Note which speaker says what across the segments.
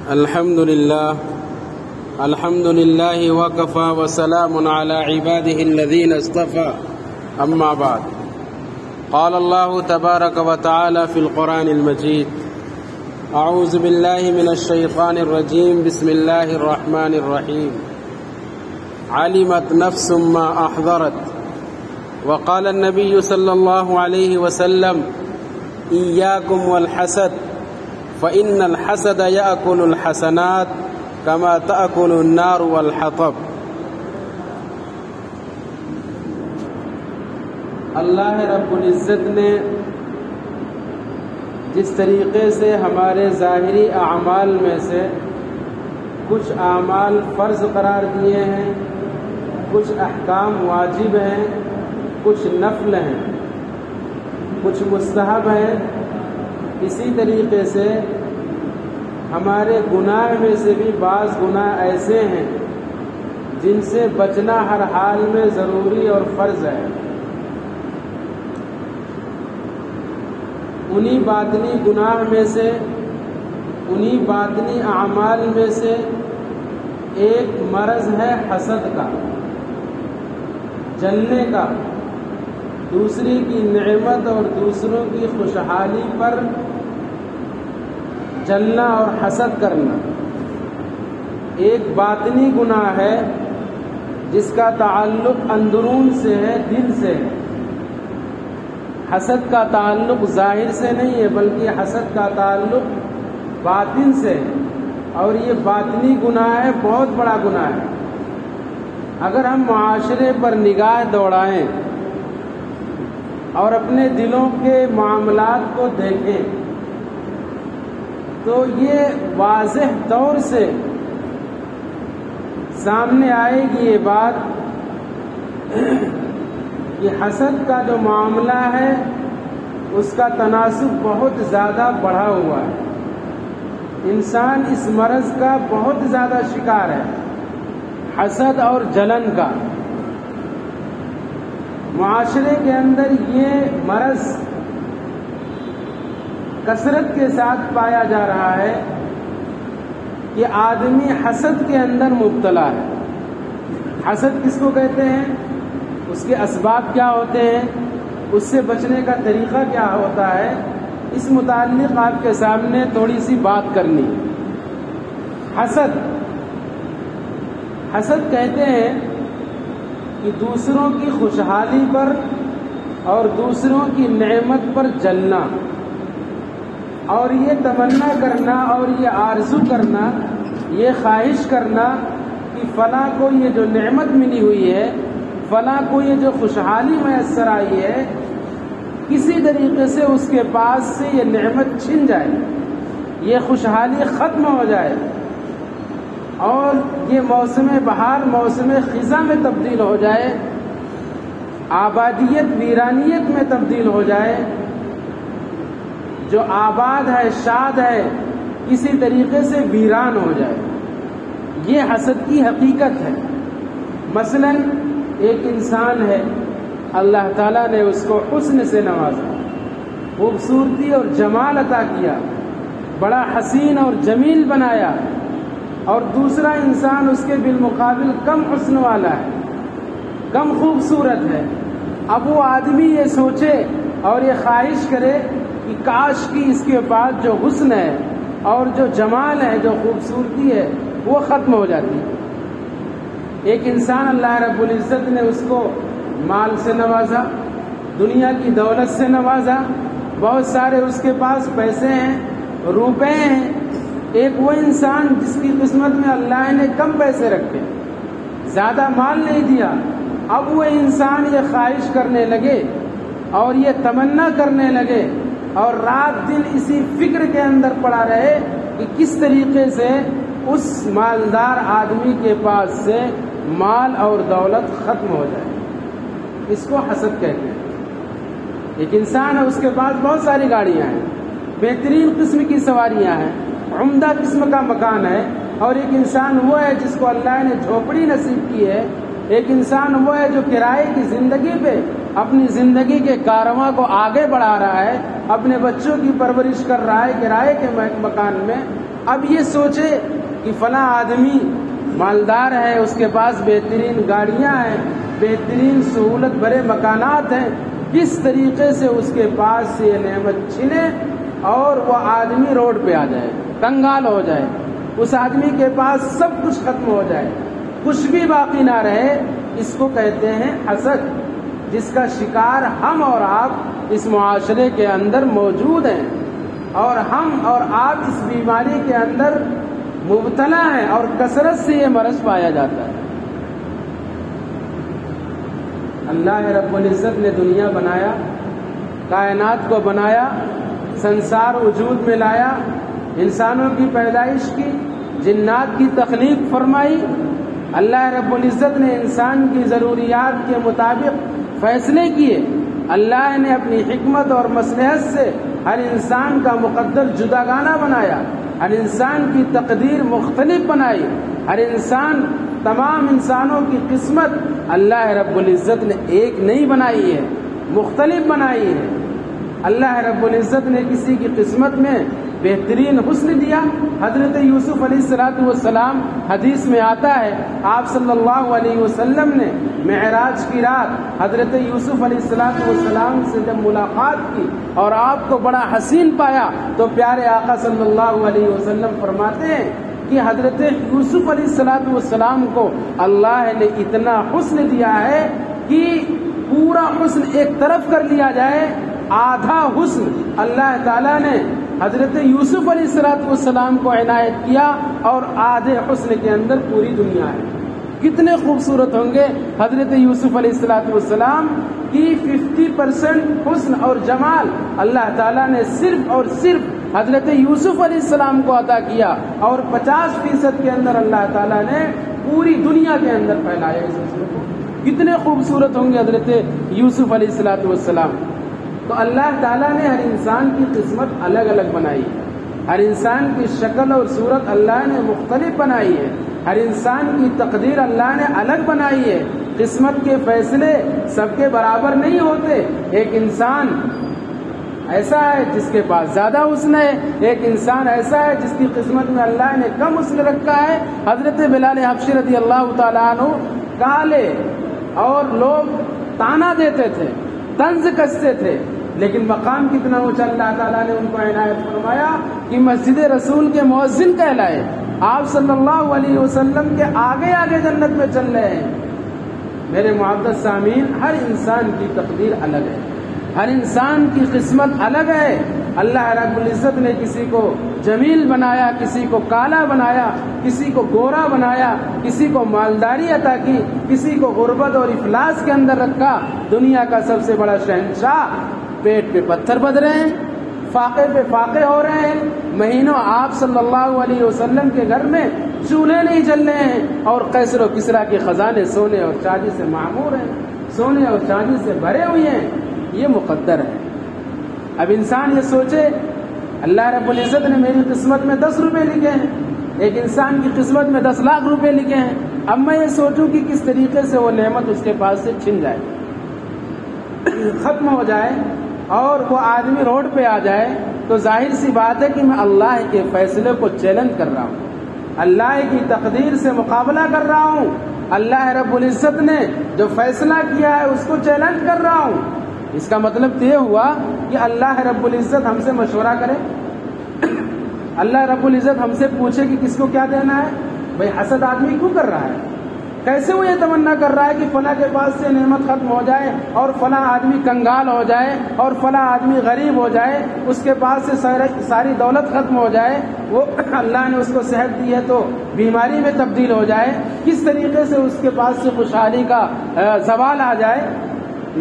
Speaker 1: الحمد لله وكفى وسلام على عباده الذين اصطفى أما بعد. قال الله تبارك وتعالى في القرآن المجيد: أعوذ بالله من الشيطان الرجيم. بسم الله الرحمن الرحيم. علمت نفس ما أحضرت. وقال النبي صلى الله عليه وسلم: إياكم والحسد فإن الحسد يأكل الحسنات كما تأكل النار والحطب. اللہ رب العزت نے جس طریقے سے ہمارے ظاہری اعمال میں سے کچھ اعمال فرض قرار دیے ہیں، کچھ احکام واجب ہیں، کچھ نفل ہیں، کچھ مستحب ہیں، اسی طریقے سے ہمارے گناہ میں سے بھی بعض گناہ ایسے ہیں جن سے بچنا ہر حال میں ضروری اور فرض ہے. انہی باطنی گناہ میں سے، انہی باطنی اعمال میں سے ایک مرض ہے حسد کا، جلنے کا، دوسری کی نعمت اور دوسروں کی خوشحالی پر جلنا اور حسد کرنا. ایک باطنی گناہ ہے جس کا تعلق اندرون سے ہے، دل سے ہے. حسد کا تعلق ظاہر سے نہیں ہے بلکہ حسد کا تعلق باطن سے ہے، اور یہ باطنی گناہ ہے، بہت بڑا گناہ ہے. اگر ہم معاشرے پر نگاہ دوڑائیں اور اپنے دلوں کے معاملات کو دیکھیں تو یہ واضح طور سے سامنے آئے گی یہ بات کہ حسد کا جو معاملہ ہے اس کا تناسب بہت زیادہ بڑھا ہوا ہے. انسان اس مرض کا بہت زیادہ شکار ہے، حسد اور جلن کا. معاشرے کے اندر یہ مرض کثرت کے ساتھ پایا جا رہا ہے کہ آدمی حسد کے اندر مبتلا ہے. حسد کس کو کہتے ہیں، اس کے اسباب کیا ہوتے ہیں، اس سے بچنے کا طریقہ کیا ہوتا ہے، اس متعلق آپ کے سامنے تھوڑی سی بات کرنی. حسد کہتے ہیں کہ دوسروں کی خوشحالی پر اور دوسروں کی نعمت پر جلنا، اور یہ تمنا کرنا اور یہ آرزو کرنا، یہ خواہش کرنا کہ فلاں کو یہ جو نعمت ملی ہوئی ہے، فلاں کو یہ جو خوشحالی میسر آئی ہے، کسی طریقے سے اس کے پاس سے یہ نعمت چھن جائے، یہ خوشحالی ختم ہو جائے، اور یہ موسم بہار موسم خزاں میں تبدیل ہو جائے، آبادیت ویرانیت میں تبدیل ہو جائے. جو آباد ہے، شاد ہے، کسی طریقے سے ویران ہو جائے. یہ حسد کی حقیقت ہے. مثلا ایک انسان ہے، اللہ تعالیٰ نے اس کو حسن سے نوازا، خوبصورتی اور جمال عطا کیا، بڑا حسین اور جمیل بنایا، اور دوسرا انسان اس کے بالمقابل کم حسن والا ہے، کم خوبصورت ہے. اب وہ آدمی یہ سوچے اور یہ خواہش کرے کہ کاش کی اس کے پاس جو حسن ہے اور جو جمال ہے، جو خوبصورتی ہے، وہ ختم ہو جاتی. ایک انسان اللہ رب العزت نے اس کو مال سے نوازا، دنیا کی دولت سے نوازا، بہت سارے اس کے پاس پیسے ہیں، روپے ہیں. ایک وہ انسان جس کی قسمت میں اللہ نے کم پیسے رکھے، زیادہ مال نہیں دیا. اب وہ انسان یہ خواہش کرنے لگے اور یہ تمنا کرنے لگے اور رات دن اسی فکر کے اندر پڑا رہے کہ کس طریقے سے اس مالدار آدمی کے پاس سے مال اور دولت ختم ہو جائے. اس کو حسد کہتے ہیں. ایک انسان ہے، اس کے پاس بہت ساری گاڑیاں ہیں، بہترین قسم کی سواریاں ہیں، عمدہ قسم کا مکان ہے، اور ایک انسان وہ ہے جس کو اللہ نے جھوپڑی نصیب کی ہے. ایک انسان وہ ہے جو کرائے کی زندگی پہ اپنی زندگی کے کارواں کو آگے بڑھا رہا ہے، اپنے بچوں کی پرورش کر رہا ہے کرائے کے مکان میں. اب یہ سوچے کہ فلاں آدمی مالدار ہے، اس کے پاس بہترین گاڑیاں ہیں، بہترین سہولت بڑے مکانات ہیں، کس طریقے سے اس کے پاس سے یہ نعمت چھنے اور وہ آدمی روڈ پہ آ جائے، کنگال ہو جائے، اس آدمی کے پاس سب کچھ ختم ہو جائے، کچھ بھی باقی نہ رہے. اس کو کہتے ہیں حسد، جس کا شکار ہم اور آپ اس معاشرے کے اندر موجود ہیں، اور ہم اور آپ اس بیماری کے اندر مبتلا ہیں، اور کثرت سے یہ مرض پایا جاتا ہے. اللہ رب العزت نے دنیا بنایا، کائنات کو بنایا، سنسار وجود میں لایا، انسانوں کی پیدائش کی، جنات کی تخلیق فرمائی. اللہ رب العزت نے انسان کی ضروریات کے مطابق فیصلے کیے. اللہ نے اپنی حکمت اور مصلحت سے ہر انسان کا مقدر جداگانہ بنایا، ہر انسان کی تقدیر مختلف بنائی، ہر انسان، تمام انسانوں کی قسمت اللہ رب العزت نے ایک نہیں بنائی ہے، مختلف بنائی ہے. اللہ رب العزت نے کسی کی قسمت میں بہترین حسن دیا. حضرت یوسف علیہ السلام، حدیث میں آتا ہے، آپ صلی اللہ علیہ وسلم نے معراج کی رات حضرت یوسف علیہ السلام سے جب ملاقات کی اور آپ کو بڑا حسین پایا تو پیارے آقا صلی اللہ علیہ وسلم فرماتے ہیں کہ حضرت یوسف علیہ السلام کو اللہ نے اتنا حسن دیا ہے کہ پورا حسن ایک طرف کر لیا جائے، آدھا حسن اللہ تعالیٰ نے حضرت یوسف علیہ السلام کو عنایت کیا، اور آدھے حسن کے اندر پوری دنیا ہے. کتنے خوبصورت ہوں گے حضرت یوسف علیہ السلام کی 50% حسن اور جمال اللہ تعالیٰ نے صرف اور صرف حضرت یوسف علیہ السلام کو عطا کیا، اور 50% کے اندر اللہ تعالیٰ نے پوری دنیا کے اندر پھیلایا اس حسن کو. کتنے خوبصورت ہوں گے حضرت یوسف علیہ السلام. تو اللہ تعالیٰ نے ہر انسان کی قسمت الگ الگ بنائی ہے، ہر انسان کی شکل اور صورت اللہ نے مختلف بنائی ہے، ہر انسان کی تقدیر اللہ نے الگ بنائی ہے. قسمت کے فیصلے سب کے برابر نہیں ہوتے. ایک انسان ایسا ہے جس کے پاس زیادہ حسن ہے، ایک انسان ایسا ہے جس کی قسمت میں اللہ نے کم حسن رکھا ہے. حضرت بلال حبشی رضی اللہ تعالیٰ عنہ کالے، اور لوگ تانا دیتے تھے، طنز کستے تھے، لیکن مقام کتنا اونچا اللہ تعالیٰ نے ان کو عنایت فرمایا کہ مسجد رسول کے مؤذن کہلائے. آپ صلی اللہ علیہ وسلم کے آگے آگے جنت میں چل رہے ہیں. میرے معزز سامعین، ہر انسان کی تقدیر الگ ہے، ہر انسان کی قسمت الگ ہے. اللہ رب العزت نے کسی کو جمیل بنایا، کسی کو کالا بنایا، کسی کو گورا بنایا، کسی کو مالداری عطا کی، کسی کو غربت اور افلاس کے اندر رکھا. دنیا کا سب سے بڑا شہنشاہ پیٹ پہ پتھر بدھ رہے ہیں، فاقے پہ فاقے ہو رہے ہیں. مہینوں آپ صلی اللہ علیہ وسلم کے گھر میں چولہے نہیں جل رہے ہیں، اور قیصر و کسریٰ کے خزانے سونے اور چاندی سے معمور ہیں، سونے اور چاندی سے بھرے ہوئے ہیں. یہ مقدر ہے. اب انسان یہ سوچے، اللہ رب العزت نے میری قسمت میں 10 روپے لکھے ہیں، ایک انسان کی قسمت میں 10 لاکھ روپے لکھے ہیں. اب میں یہ سوچوں کہ کس طریقے سے وہ نعمت اس کے پاس سے چھن جائے، ختم ہو جائے، اور وہ آدمی روڈ پہ آ جائے، تو ظاہر سی بات ہے کہ میں اللہ کے فیصلے کو چیلنج کر رہا ہوں، اللہ کی تقدیر سے مقابلہ کر رہا ہوں. اللہ رب العزت نے جو فیصلہ کیا ہے اس کو چیلنج کر رہا ہوں. اس کا مطلب یہ ہوا کہ اللہ رب العزت ہم سے مشورہ کرے، اللہ رب العزت ہم سے پوچھے کہ کس کو کیا دینا ہے. بھئی حسد آدمی کیوں کر رہا ہے؟ کیسے وہ یہ تمنا کر رہا ہے کہ فلاں کے پاس سے نعمت ختم ہو جائے، اور فلاں آدمی کنگال ہو جائے، اور فلاں آدمی غریب ہو جائے، اس کے پاس سے ساری دولت ختم ہو جائے، وہ اللہ نے اس کو صحت دی ہے تو بیماری میں تبدیل ہو جائے، کس طریقے سے اس کے پاس سے خوشحالی کا زوال آ جائے.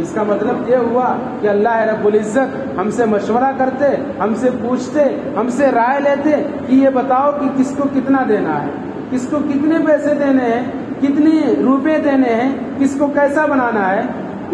Speaker 1: اس کا مطلب یہ ہوا کہ اللہ رب العزت ہم سے مشورہ کرتے، ہم سے پوچھتے، ہم سے رائے لیتے کہ یہ بتاؤ کہ کس کو کتنا دینا ہے، کس کو کتنے پیسے دینے ہیں، کتنی روپے دینے ہیں، کس کو کیسا بنانا ہے.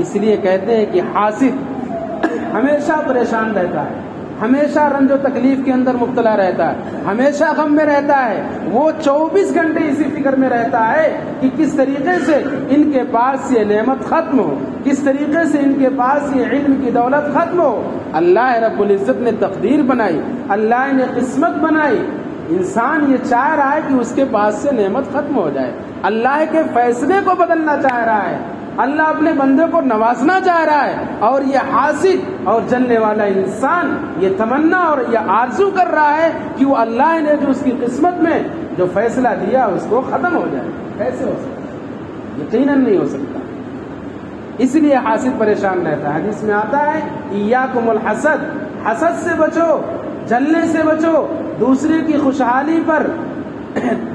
Speaker 1: اس لیے کہتے ہیں کہ حاسد ہمیشہ پریشان رہتا ہے، ہمیشہ رنج و تکلیف کے اندر مبتلا رہتا ہے، ہمیشہ غم میں رہتا ہے. وہ 24 گھنٹے اسی فکر میں رہتا ہے کہ کس طریقے سے ان کے پاس یہ نعمت ختم ہو، کس طریقے سے ان کے پاس یہ علم کی دولت ختم ہو. اللہ رب العزت نے تقدیر بنائی، اللہ نے قسمت بنائی. انسان یہ چاہ رہا ہے کہ اس کے پاس سے نعمت ختم ہو جائے، اللہ کے فیصلے کو بدلنا چاہ رہا ہے، اللہ اپنے بندے کو نوازنا چاہ رہا ہے، اور یہ حاسد اور جلنے والا انسان یہ تمنا اور یہ آرزو کر رہا ہے کہ وہ اللہ نے جو اس کی قسمت میں جو فیصلہ دیا اس کو ختم ہو جائے۔ کیسے ہو سکتا ہے؟ یقیناً نہیں ہو سکتا۔ اس لیے حاسد پریشان رہتا ہے۔ حدیث میں آتا ہے ایاکم الحسد، حسد سے بچو، جلنے سے بچو، دوسرے کی خوشحالی پر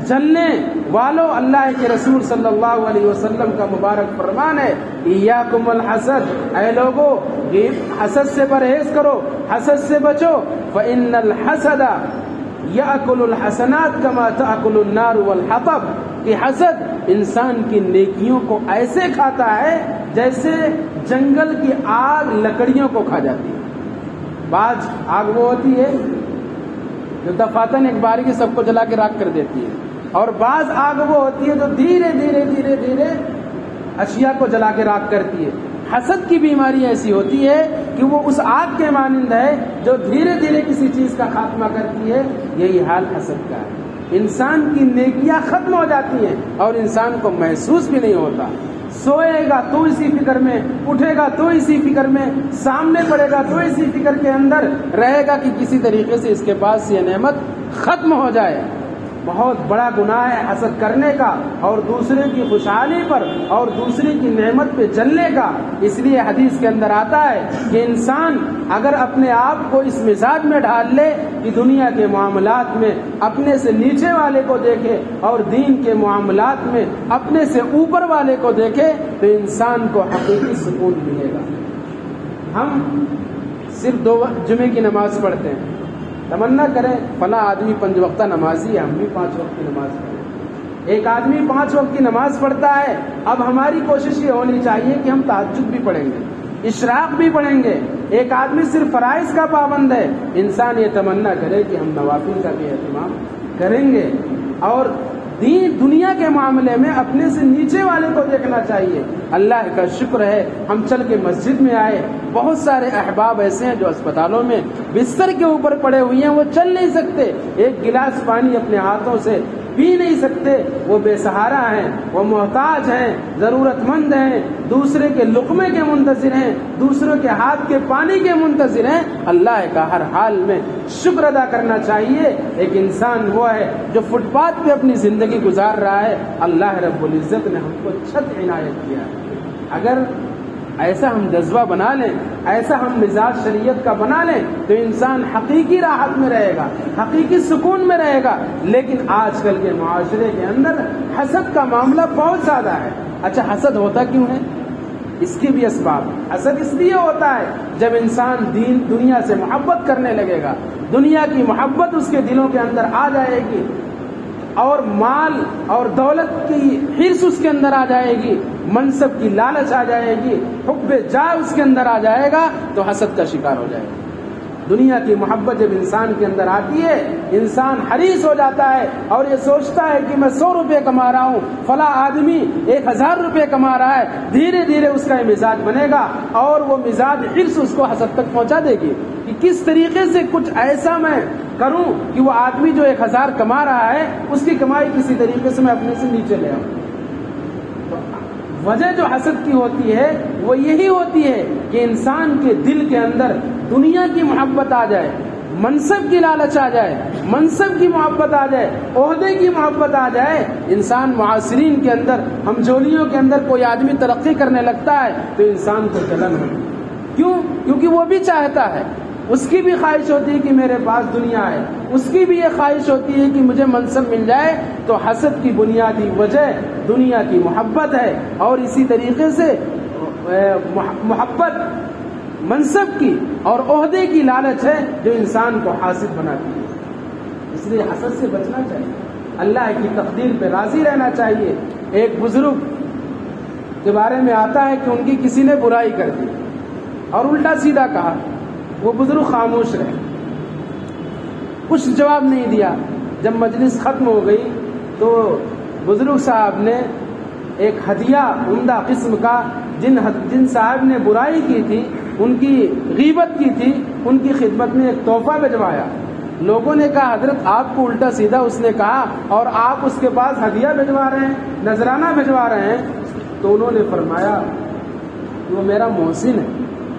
Speaker 1: جلنے والوں، اللہ کے رسول صلی اللہ علیہ وسلم کا مبارک فرمان ہے ایاکم الحسد، اے لوگو حسد سے پرہیز کرو، حسد سے بچو، فإن الحسد یأکل الحسنات کما تأکل النار والحطب، کہ حسد انسان کی نیکیوں کو ایسے کھاتا ہے جیسے جنگل کی آگ لکڑیوں کو کھا جاتی ہے۔ بعض آگ وہ ہوتی ہے جو دفاتن ایک باری کی سب کو جلا کے راکھ کر دیتی ہے، اور بعض آگ وہ ہوتی ہے جو دھیرے دھیرے دھیرے دھیرے اشیاء کو جلا کے راکھ کرتی ہے۔ حسد کی بیماری ایسی ہوتی ہے کہ وہ اس آگ کے مانند ہے جو دھیرے دھیرے کسی چیز کا خاتمہ کرتی ہے۔ یہی حال حسد کا ہے، انسان کی نیکیاں ختم ہو جاتی ہیں اور انسان کو محسوس بھی نہیں ہوتا۔ سوئے گا تو اسی فکر میں، اٹھے گا تو اسی فکر میں، سامنے پڑے گا تو اسی فکر کے اندر رہے گا کہ کسی طریقے سے اس کے پاس یہ نعمت ختم ہو جائے۔ بہت بڑا گناہ ہے حسد کرنے کا اور دوسرے کی خوشحالی پر اور دوسرے کی نعمت پہ جلنے کا۔ اس لیے حدیث کے اندر آتا ہے کہ انسان اگر اپنے آپ کو اس مزاج میں ڈھال لے کہ دنیا کے معاملات میں اپنے سے نیچے والے کو دیکھے اور دین کے معاملات میں اپنے سے اوپر والے کو دیکھے، تو انسان کو حقیقی سکون ملے گا۔ ہم صرف 2 جمعے کی نماز پڑھتے ہیں، تمنا کریں فلاں آدمی 5 وقتہ نمازی ہے، ہم بھی 5 وقت کی نماز پڑھیں۔ ایک آدمی 5 وقت کی نماز پڑھتا ہے، اب ہماری کوشش یہ ہونی چاہیے کہ ہم تہجد بھی پڑھیں گے، اشراق بھی پڑھیں گے۔ ایک آدمی صرف فرائض کا پابند ہے، انسان یہ تمنا کرے کہ ہم نوافل کا بھی اہتمام کریں گے، اور دنیا کے معاملے میں اپنے سے نیچے والے کو دیکھنا چاہیے۔ اللہ کا شکر ہے ہم چل کے مسجد میں آئے، بہت سارے احباب ایسے ہیں جو اسپتالوں میں بستر کے اوپر پڑے ہوئے ہیں، وہ چل نہیں سکتے، ایک گلاس پانی اپنے ہاتھوں سے پی نہیں سکتے، وہ بے سہارا ہیں، وہ محتاج ہیں، ضرورت مند ہیں، دوسرے کے لقمے کے منتظر ہیں، دوسروں کے ہاتھ کے پانی کے منتظر ہیں۔ اللہ کا ہر حال میں شکر ادا کرنا چاہیے۔ ایک انسان وہ ہے جو فٹ پاتھ پہ اپنی زندگی گزار رہا ہے، اللہ رب العزت نے ہم کو چھت عنایت کیا ہے۔ اگر ایسا ہم جذبہ بنا لیں، ایسا ہم مزاج شریعت کا بنا لیں، تو انسان حقیقی راحت میں رہے گا، حقیقی سکون میں رہے گا۔ لیکن آج کل کے معاشرے کے اندر حسد کا معاملہ بہت زیادہ ہے۔ اچھا حسد ہوتا کیوں ہے؟ اس کی بھی اسباب۔ حسد اس لیے ہوتا ہے جب انسان دنیا سے محبت کرنے لگے گا، دنیا کی محبت اس کے دلوں کے اندر آ جائے گی، اور مال اور دولت کی حرص اس کے اندر آ جائے گی، منصب کی لالچ آ جائے گی، حب جاہ اس کے اندر آ جائے گا، تو حسد کا شکار ہو جائے گا۔ دنیا کی محبت جب انسان کے اندر آتی ہے، انسان حریص ہو جاتا ہے اور یہ سوچتا ہے کہ میں 100 روپے کما رہا ہوں، فلاں آدمی 1000 روپے کما رہا ہے۔ دھیرے دھیرے اس کا یہ مزاج بنے گا اور وہ مزاج حرص اس کو حسد تک پہنچا دے گی کہ کس طریقے سے کچھ ایسا میں کروں کہ وہ آدمی جو 1000 کما رہا ہے اس کی کمائی کسی طریقے سے میں اپنے سے نیچے لے آؤں۔ وجہ جو حسد کی ہوتی ہے وہ یہی ہوتی ہے کہ انسان کے دل کے اندر دنیا کی محبت آ جائے، منصب کی لالچ آ جائے، منصب کی محبت آ جائے، عہدے کی محبت آ جائے۔ انسان معاصرین کے اندر، ہم جولیوں کے اندر کوئی آدمی ترقی کرنے لگتا ہے تو انسان کو جلن ہو۔ کیوں؟ کیونکہ وہ بھی چاہتا ہے، اس کی بھی خواہش ہوتی ہے کہ میرے پاس دنیا ہے، اس کی بھی یہ خواہش ہوتی ہے کہ مجھے منصب مل جائے۔ تو حسد کی بنیادی وجہ دنیا کی محبت ہے، اور اسی طریقے سے محبت منصب کی اور عہدے کی لالچ ہے جو انسان کو حاسد بناتی ہے۔ اس لیے حسد سے بچنا چاہیے، اللہ کی تقدیر پہ راضی رہنا چاہیے۔ ایک بزرگ کے بارے میں آتا ہے کہ ان کی کسی نے برائی کر دی اور الٹا سیدھا کہا، وہ بزرگ خاموش رہے، کچھ جواب نہیں دیا۔ جب مجلس ختم ہو گئی تو بزرگ صاحب نے ایک ہدیہ عمدہ قسم کا، جن صاحب نے برائی کی تھی، ان کی غیبت کی تھی، ان کی خدمت میں ایک تحفہ بھجوایا۔ لوگوں نے کہا حضرت آپ کو الٹا سیدھا اس نے کہا اور آپ اس کے پاس ہدیہ بھجوا رہے ہیں, نذرانہ بھجوا رہے ہیں. تو انہوں نے فرمایا وہ میرا محسن ہے,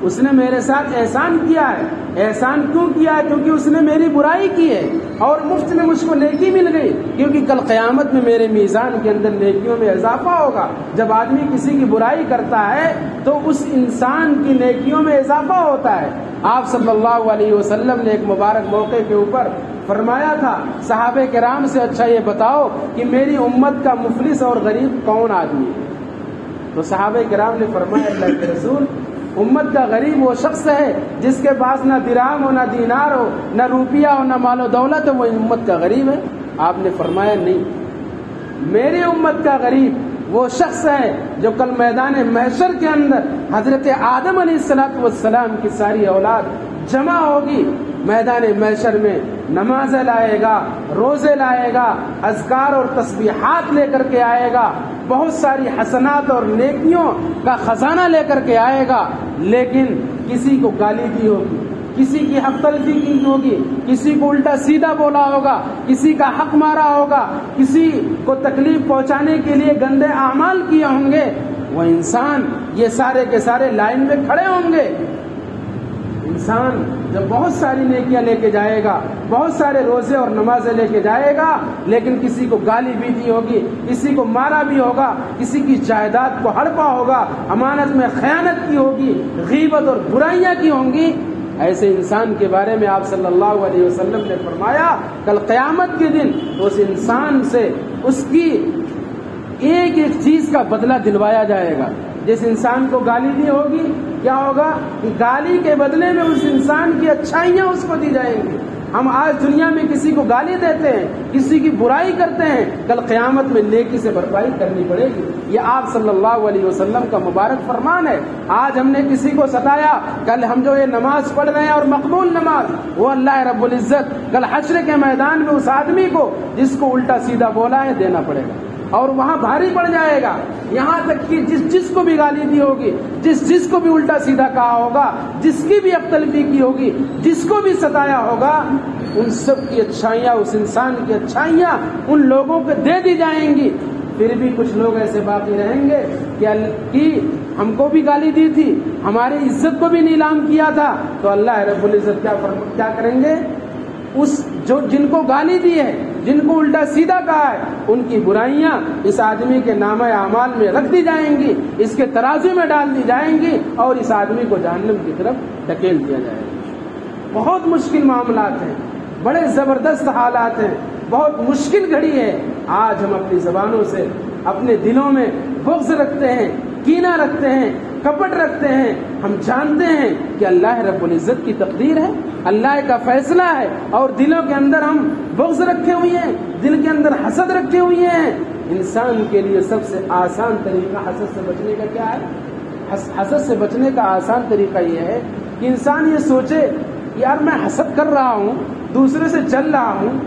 Speaker 1: اس نے میرے ساتھ احسان کیا ہے. احسان کیوں کیا ہے؟ کیونکہ اس نے میری برائی کی ہے اور مفت میں مجھ کو نیکی مل گئی. کیونکہ کل قیامت میں میرے میزان کے اندر نیکیوں میں اضافہ ہوگا. جب آدمی کسی کی برائی کرتا ہے تو اس انسان کی نیکیوں میں اضافہ ہوتا ہے. آپ صلی اللہ علیہ وسلم نے ایک مبارک موقع کے اوپر فرمایا تھا صحابہ کرام سے اچھا یہ بتاؤ کہ میری امت کا مفلس اور غریب کون آدمی ہے؟ تو صحابہ کرام نے فرمایا اللہ کے رسول, امت کا غریب وہ شخص ہے جس کے پاس نہ درہم ہو, نہ دینار ہو, نہ روپیہ ہو, نہ مال و دولت ہو, وہ امت کا غریب ہے. آپ نے فرمایا نہیں, میری امت کا غریب وہ شخص ہے جو کل میدان محشر کے اندر حضرت آدم علیہ السلام کی ساری اولاد جمع ہوگی. میدان محشر میں نمازیں لائے گا, روزے لائے گا, اذکار اور تسبیحات لے کر کے آئے گا, بہت ساری حسنات اور نیکیوں کا خزانہ لے کر کے آئے گا. لیکن کسی کو گالی دی ہوگی, کسی کی حق تلفی کی ہوگی, کسی کو الٹا سیدھا بولا ہوگا, کسی کا حق مارا ہوگا, کسی کو تکلیف پہنچانے کے لیے گندے اعمال کیے ہوں گے. وہ انسان یہ سارے کے سارے لائن میں کھڑے ہوں گے. انسان جب بہت ساری نیکیاں لے کے جائے گا, بہت سارے روزے اور نمازیں لے کے جائے گا, لیکن کسی کو گالی بھی دی ہوگی, کسی کو مارا بھی ہوگا, کسی کی جائیداد کو ہڑپا ہوگا, امانت میں خیانت کی ہوگی, غیبت اور برائیاں کی ہوں گی. ایسے انسان کے بارے میں آپ صلی اللہ علیہ وسلم نے فرمایا کل قیامت کے دن اس انسان سے اس کی ایک ایک چیز کا بدلہ دلوایا جائے گا. جس انسان کو گالی دی ہوگی کیا ہوگا کہ گالی کے بدلے میں اس انسان کی اچھائیاں اس کو دی جائیں گی. ہم آج دنیا میں کسی کو گالی دیتے ہیں, کسی کی برائی کرتے ہیں, کل قیامت میں نیکی سے بھرپائی کرنی پڑے گی. یہ آپ صلی اللہ علیہ وسلم کا مبارک فرمان ہے. آج ہم نے کسی کو ستایا, کل ہم جو یہ نماز پڑھ رہے ہیں اور مقبول نماز, وہ اللہ رب العزت کل حشر کے میدان میں اس آدمی کو جس کو الٹا سیدھا بولا ہے دینا پڑے گا اور وہاں بھاری پڑ جائے گا. یہاں تک کہ جس کو بھی گالی دی ہوگی, جس کو بھی الٹا سیدھا کہا ہوگا, جس کی بھی حق تلفی کی ہوگی, جس کو بھی ستایا ہوگا, ان سب کی اچھائیاں, اس انسان کی اچھائیاں ان لوگوں کو دے دی جائیں گی. پھر بھی کچھ لوگ ایسے باقی رہیں گے کہ ہم کو بھی گالی دی تھی, ہماری عزت کو بھی نیلام کیا تھا. تو اللہ رب العزت کیا کریں گے؟ اس جن کو گالی دی ہے, جن کو الٹا سیدھا کہا ہے, ان کی برائیاں اس آدمی کے نامہ اعمال میں رکھ دی جائیں گی, اس کے ترازو میں ڈال دی جائیں گی اور اس آدمی کو جہنم کی طرف ڈھکیل دیا جائے گا. بہت مشکل معاملات ہیں, بڑے زبردست حالات ہیں, بہت مشکل گھڑی ہے. آج ہم اپنی زبانوں سے اپنے دلوں میں بغض رکھتے ہیں, کینہ رکھتے ہیں, کپٹ رکھتے ہیں. ہم جانتے ہیں کہ اللہ رب العزت کی تقدیر ہے, اللہ کا فیصلہ ہے, اور دلوں کے اندر ہم بغض رکھے ہوئے ہیں, دل کے اندر حسد رکھے ہوئے ہیں. انسان کے لیے سب سے آسان طریقہ حسد سے بچنے کا کیا ہے؟ حسد سے بچنے کا آسان طریقہ یہ ہے کہ انسان یہ سوچے یار میں حسد کر رہا ہوں, دوسرے سے چل رہا ہوں,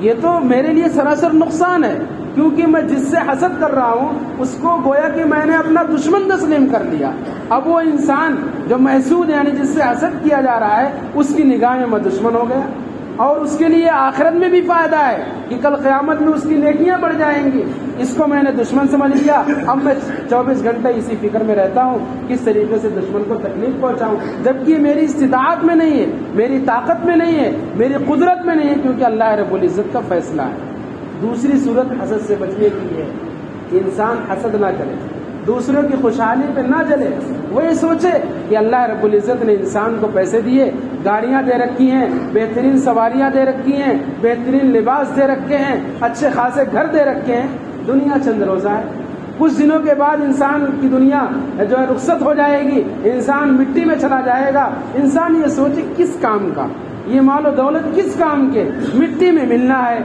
Speaker 1: یہ تو میرے لیے سراسر نقصان ہے, کیونکہ میں جس سے حسد کر رہا ہوں اس کو گویا کہ میں نے اپنا دشمن تسلیم کر لیا. اب وہ انسان جو محسود یعنی جس سے حسد کیا جا رہا ہے اس کی نگاہ میں دشمن ہو گیا, اور اس کے لیے آخرت میں بھی فائدہ ہے کہ کل قیامت میں اس کی نیکیاں بڑھ جائیں گی. اس کو میں نے دشمن سمجھ لیا, اب میں 24 گھنٹے اسی فکر میں رہتا ہوں کس طریقے سے دشمن کو تکلیف پہنچاؤں, جبکہ میری استطاعت میں نہیں ہے, میری طاقت میں نہیں ہے, میری قدرت میں نہیں ہے, کیونکہ اللہ رب العزت کا فیصلہ ہے. دوسری صورت حسد سے بچنے کی ہے, انسان حسد نہ کرے, دوسروں کی خوشحالی پہ نہ جلے. وہ یہ سوچے کہ اللہ رب العزت نے انسان کو پیسے دیے, گاڑیاں دے رکھی ہیں, بہترین سواریاں دے رکھی ہیں, بہترین لباس دے رکھے ہیں, اچھے خاصے گھر دے رکھے ہیں. دنیا چند روزہ ہے, کچھ دنوں کے بعد انسان کی دنیا جو ہے رخصت ہو جائے گی, انسان مٹی میں چلا جائے گا. انسان یہ سوچے کس کام کا, یہ مال و دولت کس کام کے, مٹی میں ملنا ہے,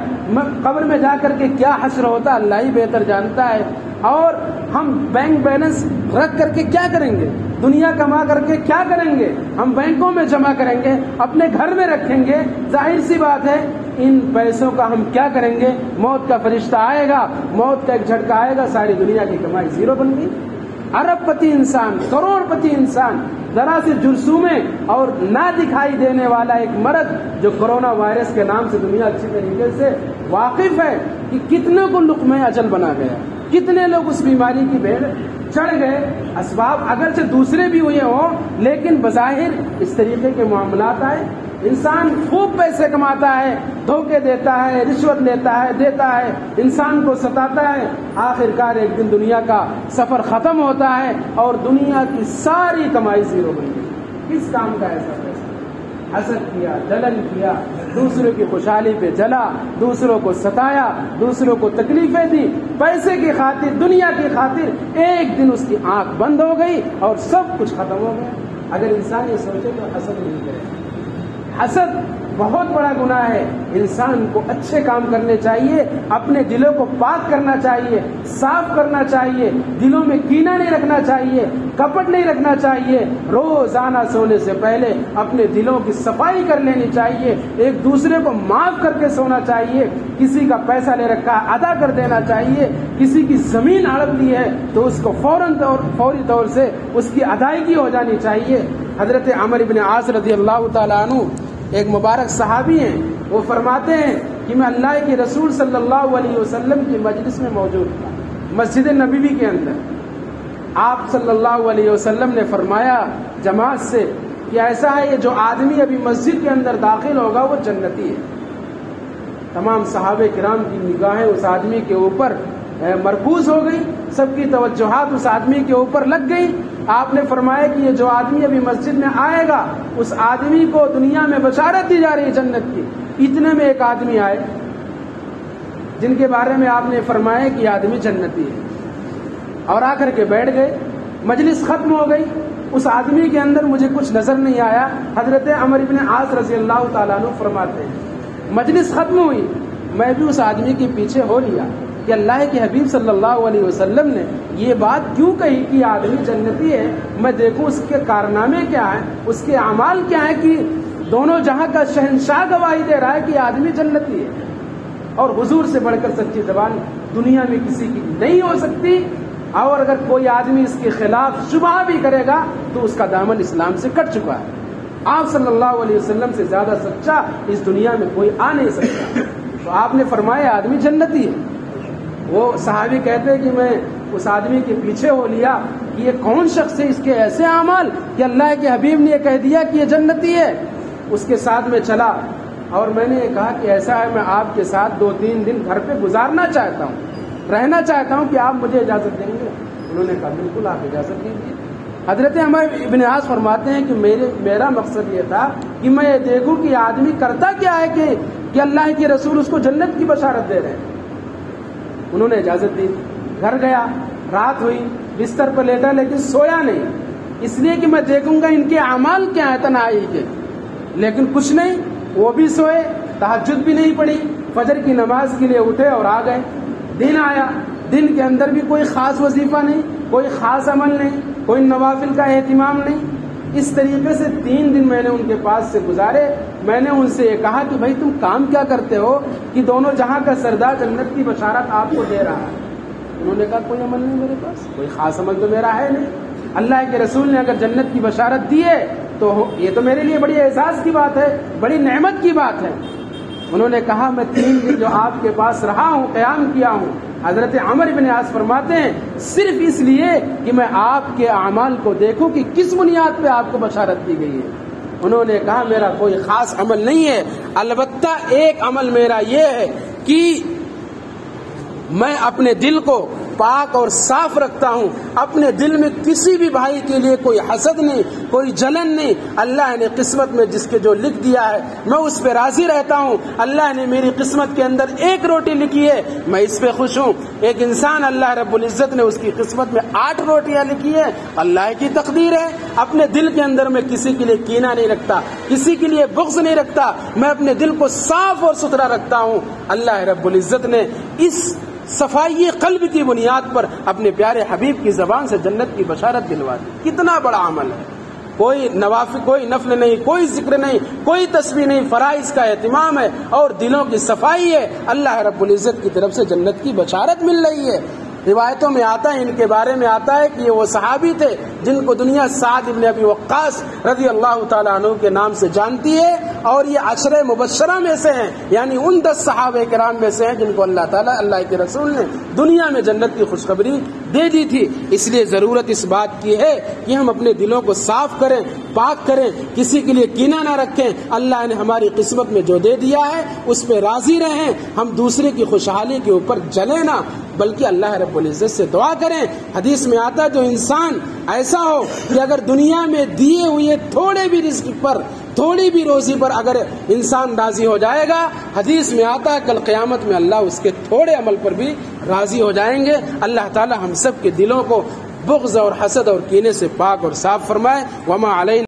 Speaker 1: قبر میں جا کر کے کیا حشر ہوتا اللہ ہی بہتر جانتا ہے. اور ہم بینک بیلنس رکھ کر کے کیا کریں گے, دنیا کما کر کے کیا کریں گے؟ ہم بینکوں میں جمع کریں گے, اپنے گھر میں رکھیں گے. ظاہر سی بات ہے ان پیسوں کا ہم کیا کریں گے؟ موت کا فرشتہ آئے گا, موت کا ایک جھٹکا آئے گا, ساری دنیا کی کمائی زیرو بن گئی. ارب پتی انسان، کروڑ پتی انسان، ذرا سے جرثومے اور نہ دکھائی دینے والا ایک مرض جو کرونا وائرس کے نام سے دنیا اچھی طریقے سے واقف ہے کہ کتنے کو لقمہ اجل بنا گیا، کتنے لوگ اس بیماری کی بھیڑ چڑھ گئے۔ اسباب اگرچہ دوسرے بھی ہوئے ہوں لیکن بظاہر اس طریقے کے معاملات آئے۔ انسان خوب پیسے کماتا ہے، دھوکے دیتا ہے، رشوت لیتا ہے، دیتا ہے، انسان کو ستاتا ہے، آخر کار ایک دن دنیا کا سفر ختم ہوتا ہے اور دنیا کی ساری کمائی زیرو بن گئی۔ کس کام کا ایسا پیسہ؟ حسد کیا، جلن کیا، دوسروں کی خوشحالی پہ جلا، دوسروں کو ستایا، دوسروں کو تکلیفیں دی، پیسے کی خاطر، دنیا کی خاطر ایک دن اس کی آنکھ بند ہو گئی اور سب کچھ ختم ہو گیا۔ اگر انسان یہ سوچے تو حسد نہیں کرے۔ حسد بہت بڑا گناہ ہے۔ انسان کو اچھے کام کرنے چاہیے، اپنے دلوں کو پاک کرنا چاہیے، صاف کرنا چاہیے، دلوں میں کینہ نہیں رکھنا چاہیے، کپٹ نہیں رکھنا چاہیے، روزانہ سونے سے پہلے اپنے دلوں کی صفائی کر لینی چاہیے، ایک دوسرے کو معاف کر کے سونا چاہیے، کسی کا پیسہ لے رکھا ادا کر دینا چاہیے، کسی کی زمین ہڑپ لی ہے تو اس کو فوری طور سے اس کی ادائیگی ہو جانی چاہیے۔ حضرت عمرو بن عاص رضی اللہ تعالیٰ عنہ ایک مبارک صحابی ہیں، وہ فرماتے ہیں کہ میں اللہ کے رسول صلی اللہ علیہ وسلم کی مجلس میں موجود تھا، مسجد نبوی کے اندر۔ آپ صلی اللہ علیہ وسلم نے فرمایا جماعت سے کہ ایسا ہے یہ جو آدمی ابھی مسجد کے اندر داخل ہوگا وہ جنتی ہے۔ تمام صحابہ کرام کی نگاہیں اس آدمی کے اوپر مرکوز ہو گئی، سب کی توجہات اس آدمی کے اوپر لگ گئی۔ آپ نے فرمایا کہ یہ جو آدمی ابھی مسجد میں آئے گا اس آدمی کو دنیا میں بشارت دی جا رہی ہے جنت کی۔ اتنے میں ایک آدمی آئے جن کے بارے میں آپ نے فرمایا کہ یہ آدمی جنتی ہے، اور آ کر کے بیٹھ گئے۔ مجلس ختم ہو گئی، اس آدمی کے اندر مجھے کچھ نظر نہیں آیا۔ حضرت عمرو بن عاص رضی اللہ تعالیٰ عنہ فرماتے ہیں مجلس ختم ہوئی، میں بھی اس آدمی کے پیچھے ہو لیا کہ اللہ کے حبیب صلی اللہ علیہ وسلم نے یہ بات کیوں کہی کہ آدمی جنتی ہے، میں دیکھوں اس کے کارنامے کیا ہیں، اس کے اعمال کیا ہیں کہ دونوں جہاں کا شہنشاہ گواہی دے رہا ہے کہ آدمی جنتی ہے۔ اور حضور سے بڑھ کر سچی زبان دنیا میں کسی کی نہیں ہو سکتی، اور اگر کوئی آدمی اس کے خلاف شبہ بھی کرے گا تو اس کا دامن اسلام سے کٹ چکا ہے۔ آپ صلی اللہ علیہ وسلم سے زیادہ سچا اس دنیا میں کوئی آ نہیں سکتا۔ تو آپ نے فرمایا آدمی جنتی ہے۔ وہ صحابی کہتے ہیں کہ میں اس آدمی کے پیچھے ہو لیا کہ یہ کون شخص ہے، اس کے ایسے اعمال کہ اللہ کے حبیب نے یہ کہہ دیا کہ یہ جنتی ہے۔ اس کے ساتھ میں چلا اور میں نے یہ کہا کہ ایسا ہے میں آپ کے ساتھ 2-3 دن گھر پہ گزارنا چاہتا ہوں، رہنا چاہتا ہوں، کہ آپ مجھے اجازت دیں گے؟ انہوں نے کہا بالکل آپ اجازت دیجیے۔ حضرت عمرو بن عاص فرماتے ہیں کہ میرا مقصد یہ تھا کہ میں یہ دیکھوں کہ آدمی کرتا کیا ہے کہ اللہ کے رسول اس کو جنت کی بشارت دے رہے ہیں۔ انہوں نے اجازت دی، گھر گیا، رات ہوئی، بستر پر لیٹا لیکن سویا نہیں، اس لیے کہ میں دیکھوں گا ان کے اعمال کیا ہیں تنہائی کے۔ لیکن کچھ نہیں، وہ بھی سوئے، تہجد بھی نہیں پڑھی، فجر کی نماز کے لیے اٹھے اور آ گئے۔ دن آیا، دن کے اندر بھی کوئی خاص وظیفہ نہیں، کوئی خاص عمل نہیں، کوئی نوافل کا اہتمام نہیں۔ اس طریقے سے 3 دن میں نے ان کے پاس سے گزارے۔ میں نے ان سے یہ کہا کہ بھائی تم کام کیا کرتے ہو کہ دونوں جہاں کا سردار جنت کی بشارت آپ کو دے رہا ہے؟ انہوں نے کہا کوئی عمل نہیں میرے پاس، کوئی خاص عمل تو میرا ہے نہیں۔ اللہ کے رسول نے اگر جنت کی بشارت دی ہے تو یہ تو میرے لیے بڑی اعزاز کی بات ہے، بڑی نعمت کی بات ہے۔ انہوں نے کہا میں 3 دن جو آپ کے پاس رہا ہوں، قیام کیا ہوں، حضرت عمرو بن عاص فرماتے ہیں صرف اس لیے کہ میں آپ کے اعمال کو دیکھوں کہ کس بنیاد پہ آپ کو بشارت دی گئی ہے۔ انہوں نے کہا میرا کوئی خاص عمل نہیں ہے، البتہ ایک عمل میرا یہ ہے کہ میں اپنے دل کو پاک اور صاف رکھتا ہوں، اپنے دل میں کسی بھی بھائی کے لیے کوئی حسد نہیں، کوئی جلن نہیں۔ اللہ نے قسمت میں جس کے جو لکھ دیا ہے میں اس پہ راضی رہتا ہوں۔ اللہ نے میری قسمت کے اندر 1 روٹی لکھی ہے، میں اس پہ خوش ہوں۔ ایک انسان اللہ رب العزت نے اس کی قسمت میں 8 روٹیاں لکھی ہے، اللہ کی تقدیر ہے۔ اپنے دل کے اندر میں کسی کے لیے کینہ نہیں رکھتا، کسی کے لیے بغض نہیں رکھتا، میں اپنے دل کو صاف اور ستھرا رکھتا ہوں۔ اللہ رب العزت نے اس صفائی قلب کی بنیاد پر اپنے پیارے حبیب کی زبان سے جنت کی بشارت دلوا دی۔ کتنا بڑا عمل ہے! کوئی نوافل، کوئی نفل نہیں، کوئی ذکر نہیں، کوئی تسبیح نہیں، فرائض کا اہتمام ہے اور دلوں کی صفائی ہے۔ اللہ رب العزت کی طرف سے جنت کی بشارت مل رہی ہے۔ روایتوں میں آتا ہے، ان کے بارے میں آتا ہے کہ یہ وہ صحابی تھے جن کو دنیا سعد ابن ابی وقاص رضی اللہ تعالیٰ عنہ کے نام سے جانتی ہے، اور یہ عشرہ مبشرہ میں سے ہیں، یعنی ان 10 صحابہ کرام میں سے ہیں جن کو اللہ تعالیٰ، اللہ کے رسول نے دنیا میں جنت کی خوشخبری دے دی تھی۔ اس لیے ضرورت اس بات کی ہے کہ ہم اپنے دلوں کو صاف کریں، پاک کریں، کسی کے لیے کینہ نہ رکھیں، اللہ نے ہماری قسمت میں جو دے دیا ہے اس پہ راضی رہیں، ہم دوسرے کی خوشحالی کے اوپر جلیں نہ، بلکہ اللہ رب العزت سے دعا کریں۔ حدیث میں آتا ہے جو انسان ایسا ہو کہ اگر دنیا میں دیے ہوئے تھوڑے بھی رزق پر، تھوڑی بھی روزی پر اگر انسان راضی ہو جائے گا، حدیث میں آتا ہے کل قیامت میں اللہ اس کے تھوڑے عمل پر بھی راضی ہو جائیں گے۔ اللہ تعالی ہم سب کے دلوں کو بغض اور حسد اور کینے سے پاک اور صاف فرمائے۔ وما علینا